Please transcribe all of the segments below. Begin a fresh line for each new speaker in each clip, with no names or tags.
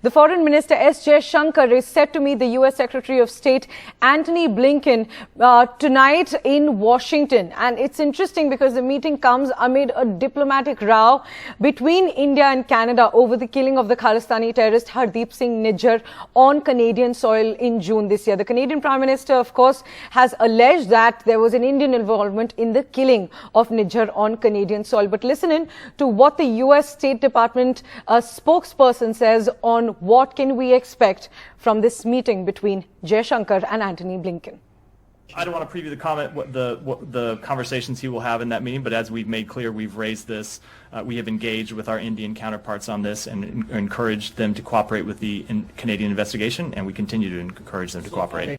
The Foreign Minister S Jaishankar is set to meet the US Secretary of State Antony Blinken tonight in Washington. And it's interesting because the meeting comes amid a diplomatic row between India and Canada over the killing of the Khalistani terrorist Hardeep Singh Nijjar on Canadian soil in June this year. The Canadian Prime Minister, of course, has alleged that there was an Indian involvement in the killing of Nijjar on Canadian soil. But listen in to what the US State Department spokesperson says on what can we expect from this meeting between Jaishankar and Antony Blinken.
I don't want to preview the conversations he will have in that meeting, but as we've made clear, we've raised this. We have engaged with our Indian counterparts on this and encouraged them to cooperate with the Canadian investigation, and we continue to encourage them to cooperate.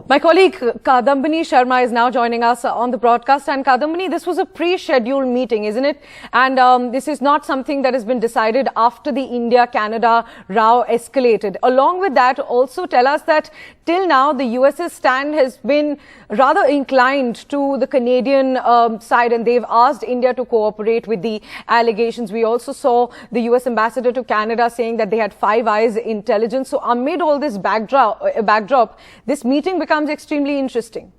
My colleague Kadambini Sharma is now joining us on the broadcast. And Kadambini, this was a pre-scheduled meeting, isn't it? And this is not something that has been decided after the India-Canada row escalated. Along with that, also tell us that till now, the US's stand has been rather inclined to the Canadian side, and they've asked India to cooperate with the allegations. We also saw the US ambassador to Canada saying that they had Five Eyes intelligence. So amid all this backdrop, this meeting becomes extremely interesting.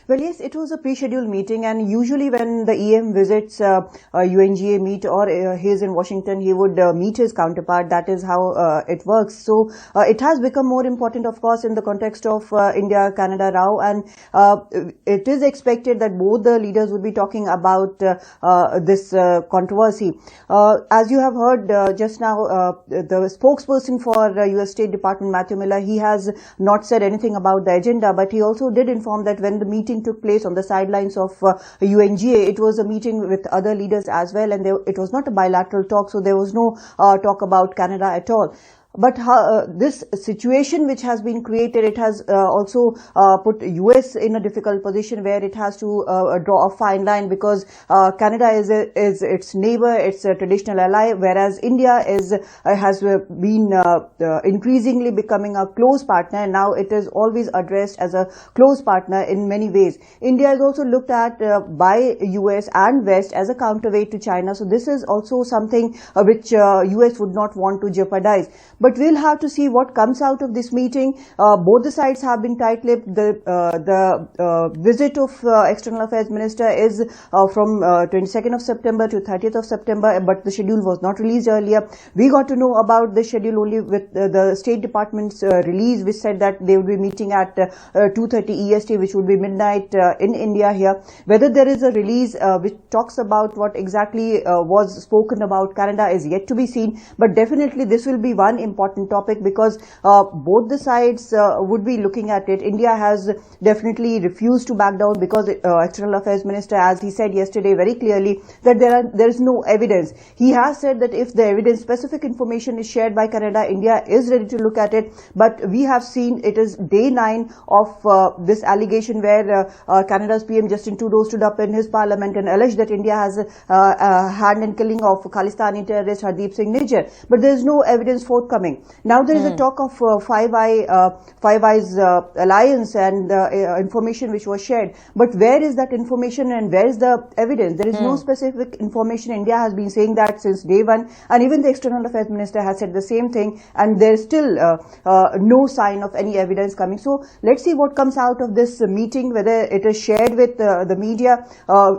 Well, yes, it was a pre-scheduled meeting, and usually when the EM visits UNGA meet or he's in Washington, he would meet his counterpart. That is how it works. So it has become more important, of course, in the context of India-Canada row, and it is expected that both the leaders would be talking about this controversy. As you have heard just now, the spokesperson for US State Department, Matthew Miller, he has not said anything about the agenda, but he also did inform that when the meeting took place on the sidelines of UNGA, it was a meeting with other leaders as well, and it was not a bilateral talk, so there was no talk about Canada at all. But this situation which has been created, it has also put US in a difficult position where it has to draw a fine line, because Canada is its neighbor, it's a traditional ally, whereas India has been increasingly becoming a close partner, and now it is always addressed as a close partner in many ways. India is also looked at by US and West as a counterweight to China, so this is also something which US would not want to jeopardize. But we'll have to see what comes out of this meeting. Both the sides have been tight-lipped. The visit of External Affairs Minister is from 22nd of September to 30th of September, but the schedule was not released earlier. We got to know about the schedule only with the State Department's release, which said that they would be meeting at 2:30 EST, which would be midnight in India here. Whether there is a release which talks about what exactly was spoken about Canada is yet to be seen, but definitely this will be one important topic, because both the sides would be looking at it. India has definitely refused to back down, because External Affairs Minister, as he said yesterday very clearly, that there is no evidence. He has said that if the evidence, specific information is shared by Canada, India is ready to look at it. But we have seen it is day 9 of this allegation where Canada's PM Justin Trudeau stood up in his parliament and alleged that India has a hand in killing of Khalistani terrorist Hardeep Singh Nijjar. But there is no evidence forthcoming. Now there is a talk of Five Eyes alliance and information which was shared. But where is that information and where is the evidence? There is no specific information. India has been saying that since day 1, and even the External Affairs Minister has said the same thing, and there is still no sign of any evidence coming. So let's see what comes out of this meeting, whether it is shared with the media.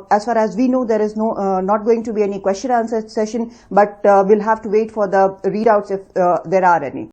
As far as we know, there is not going to be any question answer session, but we'll have to wait for the readouts if there are any.